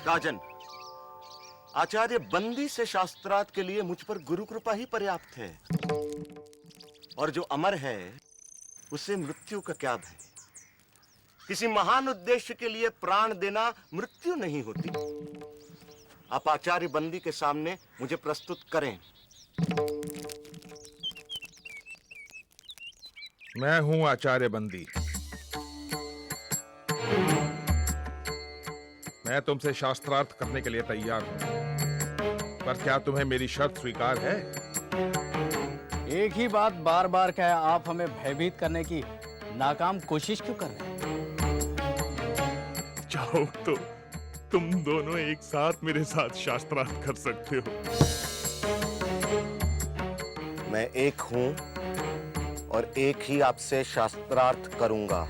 राजन, आचार्य बंदी से शास्त्रार्थ के लिए मुझ पर गुरु कृपा ही पर्याप्त है। और जो अमर है उसे मृत्यु का क्या भय। किसी महान उद्देश्य के लिए प्राण देना मृत्यु नहीं होती। आप आचार्य बंदी के सामने मुझे प्रस्तुत करें। मैं हूं आचार्य बंदी। मैं तुमसे शास्त्रार्थ करने के लिए तैयार हूं, पर क्या तुम्हें मेरी शर्त स्वीकार है? एक ही बात बार बार कहे, आप हमें भयभीत करने की नाकाम कोशिश क्यों कर रहे हैं? चाहो तो तुम दोनों एक साथ मेरे साथ शास्त्रार्थ कर सकते हो। मैं एक हूं और एक ही आपसे शास्त्रार्थ करूंगा।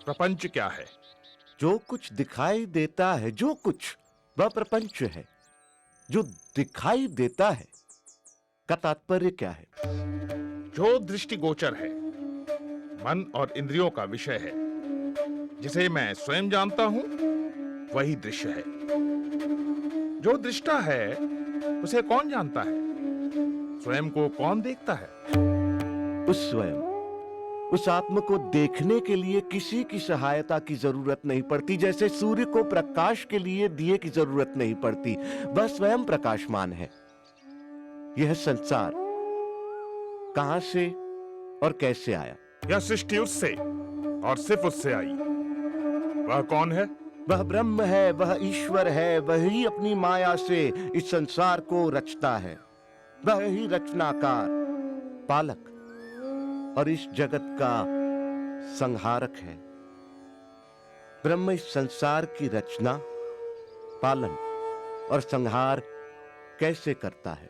प्रपंच क्या है? जो कुछ दिखाई देता है, जो कुछ, वह प्रपंच है। जो दिखाई देता है का तात्पर्य क्या है? जो दृष्टिगोचर है, मन और इंद्रियों का विषय है, जिसे मैं स्वयं जानता हूं, वही दृश्य है। जो दृष्टा है उसे कौन जानता है? स्वयं को कौन देखता है? उस स्वयं, उस आत्म को देखने के लिए किसी की सहायता की जरूरत नहीं पड़ती। जैसे सूर्य को प्रकाश के लिए दिए की जरूरत नहीं पड़ती, वह स्वयं प्रकाशमान है। यह संसार कहां से और कैसे आया? यह सृष्टि उससे और सिर्फ उससे आई। वह कौन है? वह ब्रह्म है, वह ईश्वर है। वही अपनी माया से इस संसार को रचता है। वह ही रचनाकार, पालक और इस जगत का संहारक है। ब्रह्म इस संसार की रचना, पालन और संहार कैसे करता है?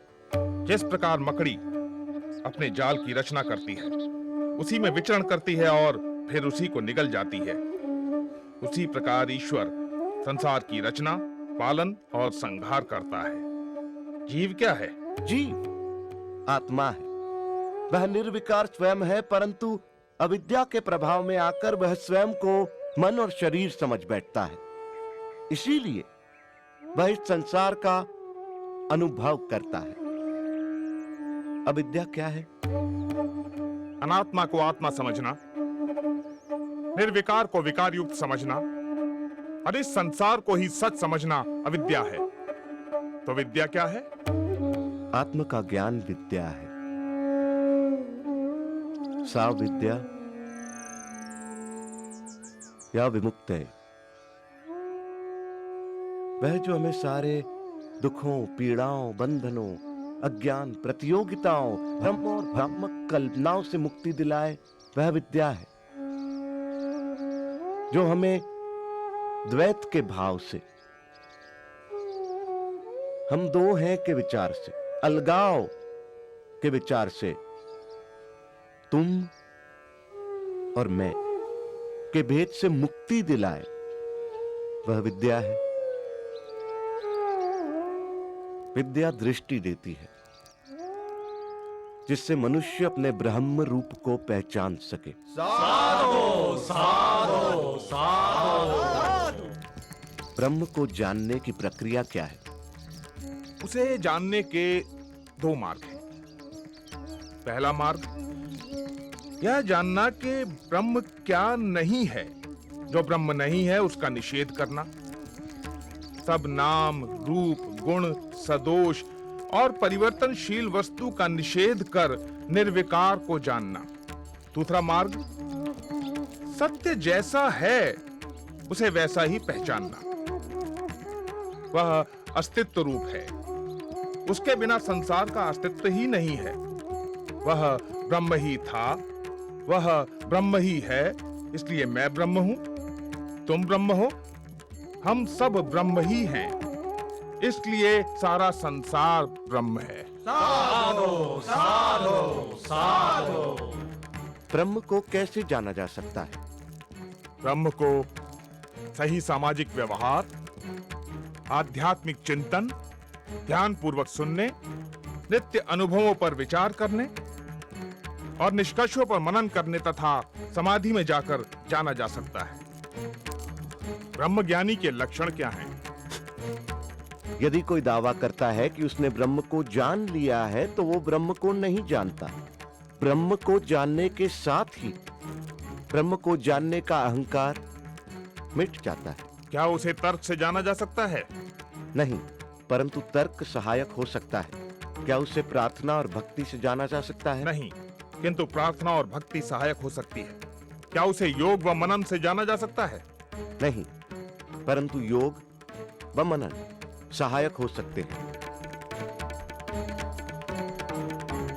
जिस प्रकार मकड़ी अपने जाल की रचना करती है, उसी में विचरण करती है और फिर उसी को निगल जाती है, उसी प्रकार ईश्वर संसार की रचना, पालन और संहार करता है। जीव क्या है? जीव आत्मा है। वह निर्विकार स्वयं है, परंतु अविद्या के प्रभाव में आकर वह स्वयं को मन और शरीर समझ बैठता है। इसीलिए वह इस संसार का अनुभव करता है। अविद्या क्या है? अनात्मा को आत्मा समझना, निर्विकार को विकार युक्त समझना और इस संसार को ही सच समझना अविद्या है। तो विद्या क्या है? आत्म का ज्ञान विद्या है। सा विद्या या विमुक्त है, वह जो हमें सारे दुखों, पीड़ाओं, बंधनों, अज्ञान, प्रतियोगिताओं, भ्रम और भ्रामक कल्पनाओं से मुक्ति दिलाए, वह विद्या है। जो हमें द्वैत के भाव से, हम दो हैं के विचार से, अलगाव के विचार से, तुम और मैं के भेद से मुक्ति दिलाए, वह विद्या है। विद्या दृष्टि देती है, जिससे मनुष्य अपने ब्रह्म रूप को पहचान सके। साधो साधो साधो। ब्रह्म को जानने की प्रक्रिया क्या है? उसे जानने के दो मार्ग हैं। पहला मार्ग यह जानना कि ब्रह्म क्या नहीं है। जो ब्रह्म नहीं है उसका निषेध करना। सब नाम, रूप, गुण, सदोष और परिवर्तनशील वस्तु का निषेध कर निर्विकार को जानना। दूसरा मार्ग सत्य जैसा है उसे वैसा ही पहचानना। वह अस्तित्व रूप है, उसके बिना संसार का अस्तित्व ही नहीं है। वह ब्रह्म ही था, वह ब्रह्म ही है, इसलिए मैं ब्रह्म हूं, तुम ब्रह्म हो, हम सब ब्रह्म ही हैं, इसलिए सारा संसार ब्रह्म है। साधो साधो साधो। ब्रह्म को कैसे जाना जा सकता है? ब्रह्म को सही सामाजिक व्यवहार, आध्यात्मिक चिंतन, ध्यान पूर्वक सुनने, नित्य अनुभवों पर विचार करने और निष्कर्षों पर मनन करने तथा समाधि में जाकर जाना जा सकता है। ब्रह्मज्ञानी के लक्षण क्या हैं? यदि कोई दावा करता है कि उसने ब्रह्म को जान लिया है तो वो ब्रह्म को नहीं जानता। ब्रह्म को जानने के साथ ही ब्रह्म को जानने का अहंकार मिट जाता है। क्या उसे तर्क से जाना जा सकता है? नहीं, परंतु तर्क सहायक हो सकता है। क्या उसे प्रार्थना और भक्ति से जाना जा सकता है? नहीं, किंतु प्रार्थना और भक्ति सहायक हो सकती है। क्या उसे योग व मनन से जाना जा सकता है? नहीं, परंतु योग व मनन सहायक हो सकते हैं।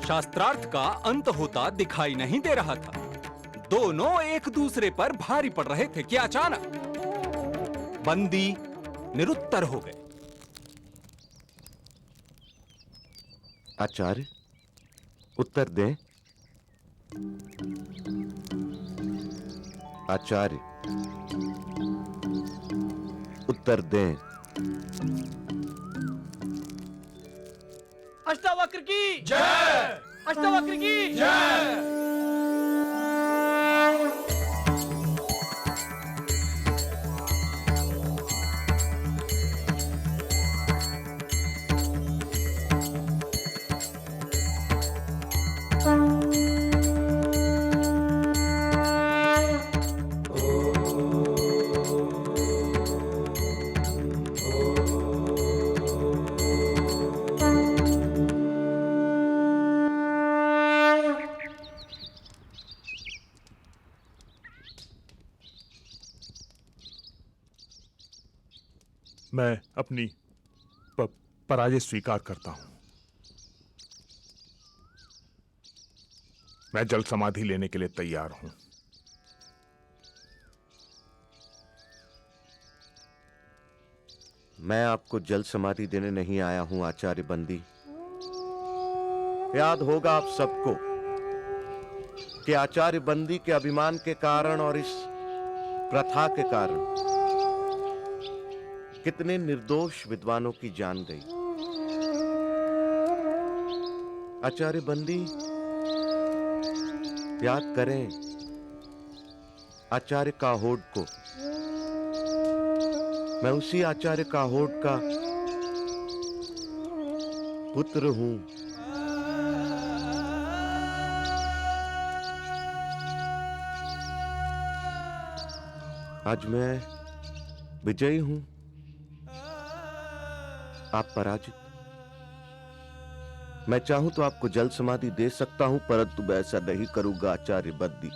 शास्त्रार्थ का अंत होता दिखाई नहीं दे रहा था। दोनों एक दूसरे पर भारी पड़ रहे थे कि अचानक बंदी निरुत्तर हो गए। आचार्य, उत्तर दें। आचार्य, उत्तर दें। अष्टावक्र की जय! अष्टावक्र की जय! मैं अपनी पराजय स्वीकार करता हूं। मैं जल समाधि लेने के लिए तैयार हूं। मैं आपको जल समाधि देने नहीं आया हूं आचार्य बंदी। याद होगा आप सबको कि आचार्य बंदी के अभिमान के कारण और इस प्रथा के कारण कितने निर्दोष विद्वानों की जान गई। आचार्य बंदी, याद करें आचार्य काहोड को। मैं उसी आचार्य काहोड का पुत्र हूं। आज मैं विजयी हूं, आप पराजित। मैं चाहूं तो आपको जल समाधि दे सकता हूं, परंतु मैं ऐसा नहीं करूंगा आचार्य बंदी।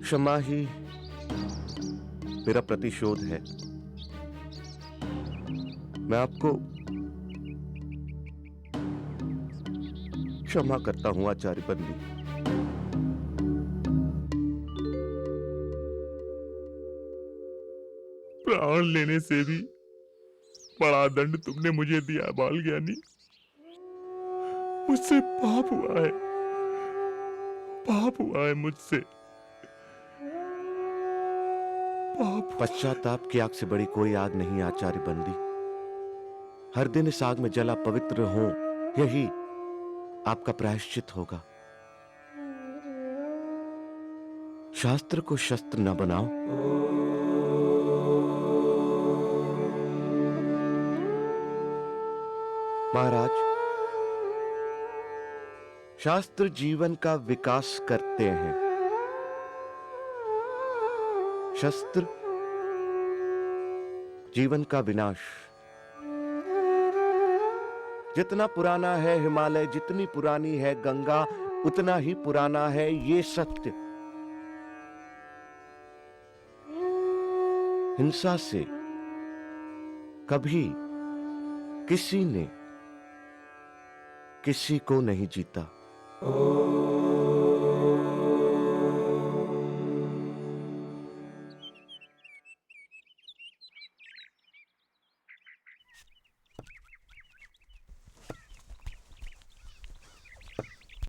क्षमा ही मेरा प्रतिशोध है। मैं आपको क्षमा करता हूं आचार्य बंदी। प्राण लेने से भी बड़ा दंड तुमने मुझे दिया बाल ज्ञानी। मुझसे पाप हुआ है, पाप हुआ है मुझसे पाप। पश्चाताप की आग से बड़ी कोई आग नहीं आचार्य बंदी। हर दिन इस आग में जला पवित्र हो, यही आपका प्रायश्चित होगा। शास्त्र को शस्त्र न बनाओ। महाराज, शास्त्र जीवन का विकास करते हैं, शस्त्र जीवन का विनाश। जितना पुराना है हिमालय, जितनी पुरानी है गंगा, उतना ही पुराना है ये सत्य। हिंसा से कभी किसी ने किसी को नहीं जीता।